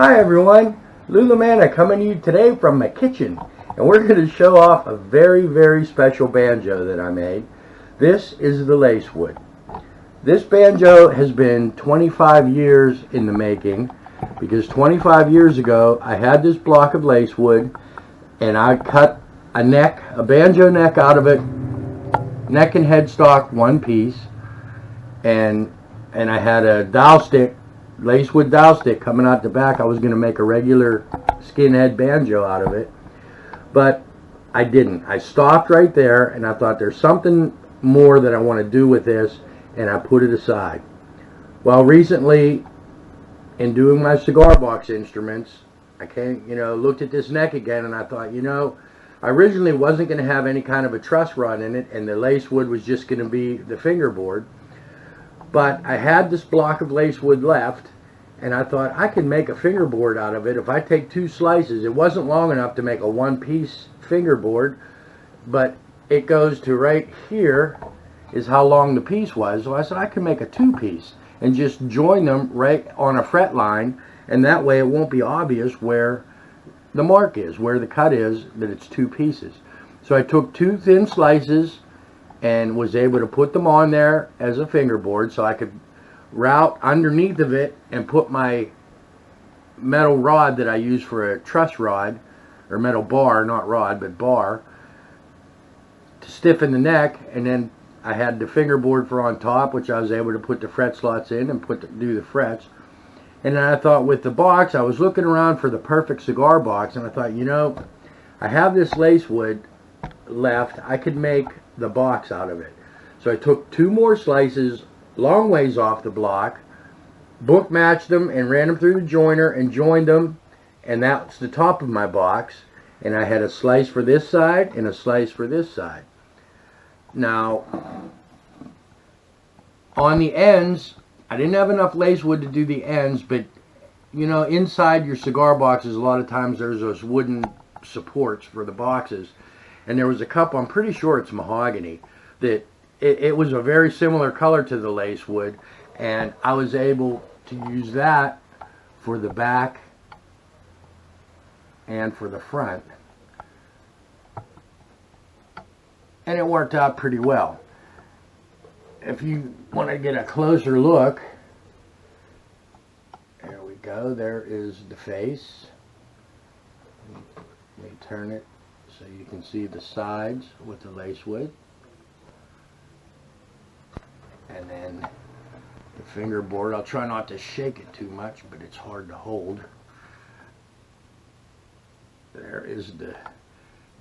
Hi everyone, Lulamana coming to you today from my kitchen, and we're going to show off a very special banjo that I made. This is the Lacewood. This banjo has been 25 years in the making, because 25 years ago I had this block of Lacewood and I cut a banjo neck out of it, neck and headstock one piece, and I had a dowel stick, Lacewood dowel stick coming out the back. I was going to make a regular skinhead banjo out of it, but I didn't. I stopped right there and I thought there's something more that I want to do with this, and I put it aside. Well, recently in doing my cigar box instruments, I looked at this neck again and I thought, I originally wasn't going to have any kind of a truss rod in it, and the Lacewood was just going to be the fingerboard. But I had this block of Lacewood left, and I thought I can make a fingerboard out of it if I take two slices. It wasn't long enough to make a one-piece fingerboard, but it goes to right here is how long the piece was. So I said I can make a two-piece and just join them right on a fret line, and that way it won't be obvious where the mark is, where the cut is, that it's two pieces. So I took two thin slices and was able to put them on there as a fingerboard, so I could route underneath of it and put my metal rod that I use for a truss rod, or metal bar, not rod, but bar, to stiffen the neck. And then I had the fingerboard for on top, which I was able to put the fret slots in and do the frets. And then I thought with the box, I was looking around for the perfect cigar box, and I thought, I have this Lacewood left, I could make the box out of it. So I took two more slices long ways off the block, book matched them and ran them through the joiner and joined them, and that's the top of my box. And I had a slice for this side and a slice for this side. Now on the ends, I didn't have enough Lacewood to do the ends, but inside your cigar boxes a lot of times there's those wooden supports for the boxes. And there was a cup, I'm pretty sure it's mahogany, that it was a very similar color to the Lacewood, and I was able to use that for the back and for the front. And it worked out pretty well. If you want to get a closer look, there we go, there is the face. Let me turn it so you can see the sides with the Lacewood. And then the fingerboard, I'll try not to shake it too much, but it's hard to hold. There is the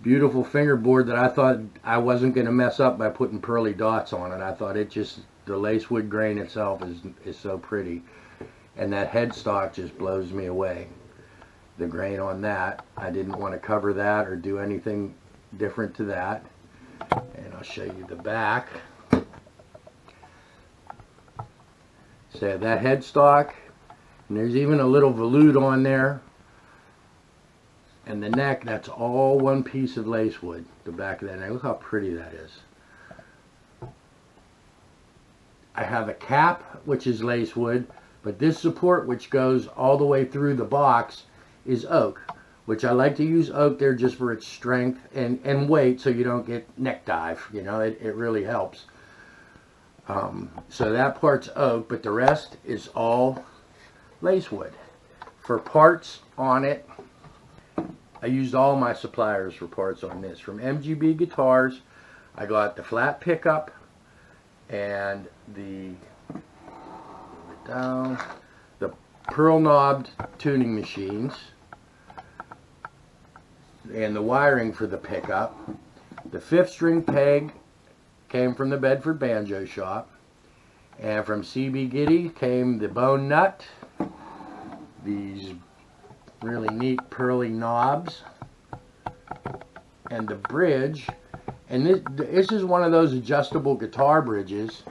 beautiful fingerboard that I thought I wasn't going to mess up by putting pearly dots on it. I thought the Lacewood grain itself is so pretty. And that headstock just blows me away. The grain on that, I didn't want to cover that or do anything different to that. And I'll show you the back. So that headstock, and there's even a little veloute on there. And the neck, that's all one piece of Lacewood, the back of that neck. Look how pretty that is. I have a cap, which is Lacewood, but this support, which goes all the way through the box, is oak, which I like to use oak there just for its strength and weight, so you don't get neck dive. It really helps. So that part's oak, but the rest is all Lacewood. For parts on it, I used all my suppliers for parts on this. From MGB Guitars, I got the flat pickup and the pearl knobbed tuning machines, and the wiring for the pickup. The 5th string peg came from the Bedford Banjo Shop, and from CB Giddy came the bone nut, these really neat pearly knobs, and the bridge. And this is one of those adjustable guitar bridges,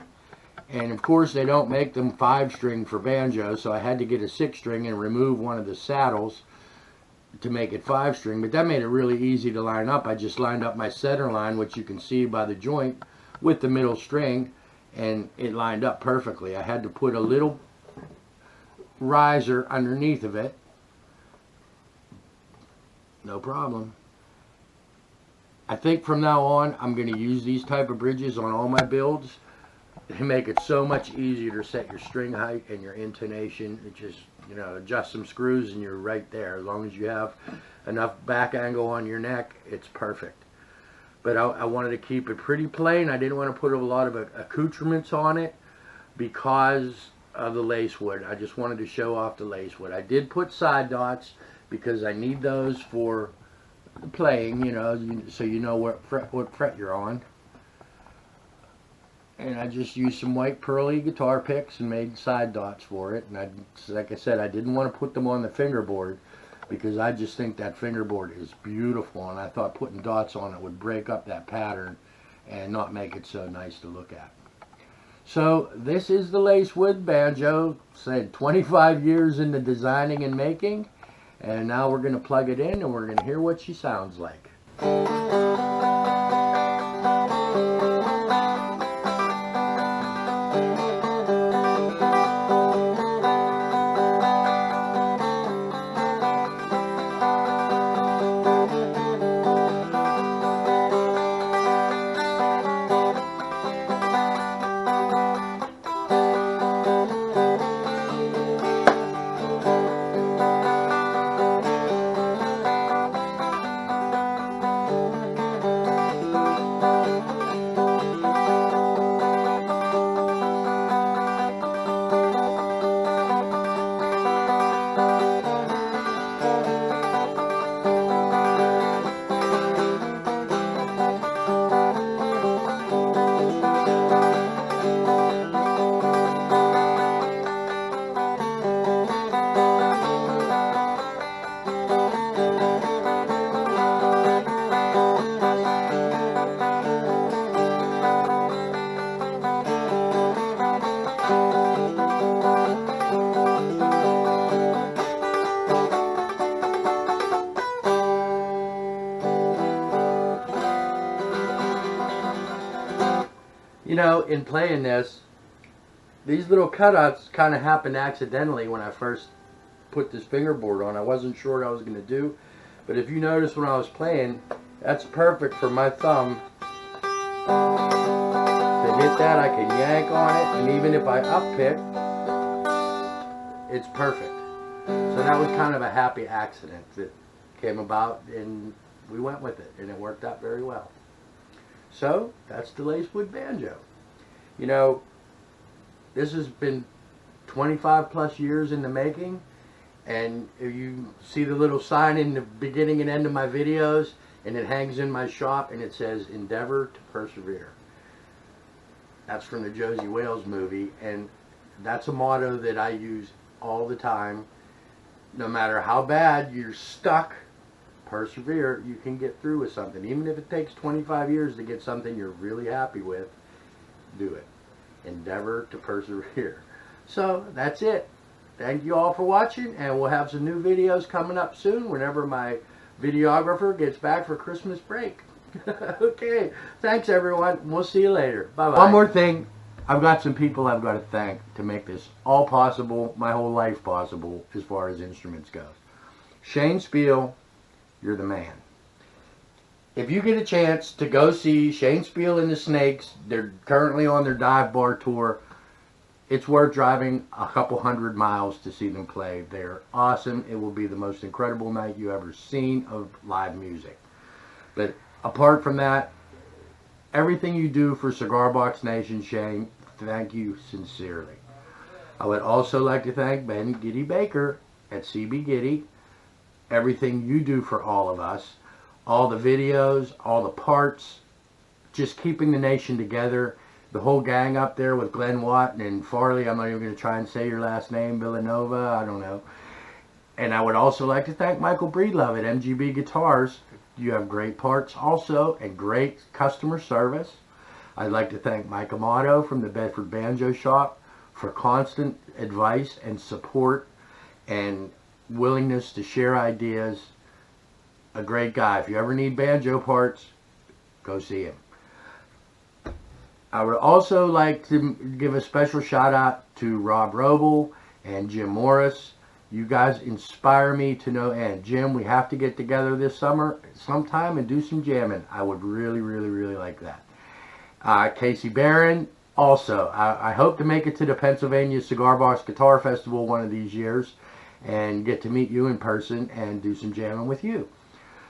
and of course they don't make them 5-string for banjo, so I had to get a 6-string and remove one of the saddles to make it 5-string, but that made it really easy to line up. I just lined up my center line, which you can see by the joint, with the middle string, and it lined up perfectly. I had to put a little riser underneath of it No problem. I think from now on, I'm going to use these type of bridges on all my builds. They make it so much easier to set your string height and your intonation. It just, you know, adjust some screws and you're right there. As long as you have enough back angle on your neck, it's perfect. But I wanted to keep it pretty plain. I didn't want to put a lot of accoutrements on it because of the lacewood. I just wanted to show off the lacewood. I did put side dots because I need those for playing, you know, so you know what fret you're on. And I just used some white pearly guitar picks and made side dots for it. And like I said, I didn't want to put them on the fingerboard because I just think that fingerboard is beautiful, and I thought putting dots on it would break up that pattern and not make it so nice to look at. So this is the Lacewood banjo. Said 25 years in the designing and making, and now we're going to plug it in and we're going to hear what she sounds like. You know, in playing this, these little cutouts kind of happened accidentally when I first put this fingerboard on. I wasn't sure what I was going to do, but if you notice when I was playing, that's perfect for my thumb. To hit that, I can yank on it, and even if I up-pick, it's perfect. So that was kind of a happy accident that came about, and we went with it, and it worked out very well. So, that's the Lacewood banjo. You know, this has been 25 plus years in the making, and if you see the little sign in the beginning and end of my videos, and it hangs in my shop, and it says, "Endeavor to persevere." That's from the Josie Wales movie, and that's a motto that I use all the time. No matter how bad you're stuck, persevere. You can get through with something. Even if it takes 25 years to get something you're really happy with, do it. Endeavor to persevere. So that's it. Thank you all for watching, and we'll have some new videos coming up soon whenever my videographer gets back for Christmas break. Okay, thanks everyone. We'll see you later. Bye bye. One more thing. I've got some people I've got to thank to make this all possible, my whole life possible as far as instruments go. Shane Spiel, you're the man. If you get a chance to go see Shane Spiel and the Snakes, they're currently on their dive bar tour. It's worth driving a couple 100 miles to see them play. They're awesome. It will be the most incredible night you ever seen of live music. But apart from that, everything you do for Cigar Box Nation, Shane, thank you sincerely. I would also like to thank Ben Giddy Baker at CB Giddy. Everything you do for all of us, all the videos, all the parts, just keeping the nation together, the whole gang up there with Glenn Watt and Farley. I'm not even going to try and say your last name, Villanova, I don't know. And I would also like to thank Michael Breedlove at MGB Guitars. You have great parts also and great customer service. I'd like to thank Mike Amato from the Bedford Banjo Shop for constant advice and support and willingness to share ideas. A great guy. If you ever need banjo parts, go see him. I would also like to give a special shout out to Rob Roble and Jim Morris You guys inspire me to no end. Jim, we have to get together this summer sometime and do some jamming. I would really, really, really like that. Casey Barron, also, I hope to make it to the Pennsylvania Cigar Box Guitar Festival one of these years and get to meet you in person and do some jamming with you.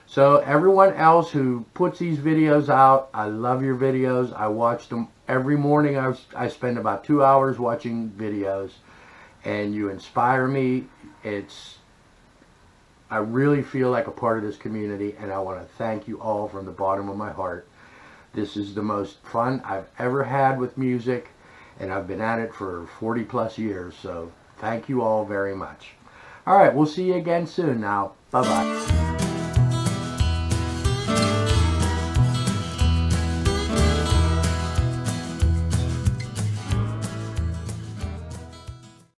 So everyone else who puts these videos out, I love your videos. I watch them every morning. I spend about 2 hours watching videos, and you inspire me. I really feel like a part of this community, and I want to thank you all from the bottom of my heart. This is the most fun I've ever had with music, and I've been at it for 40 plus years, so thank you all very much. All right, we'll see you again soon now. Bye-bye.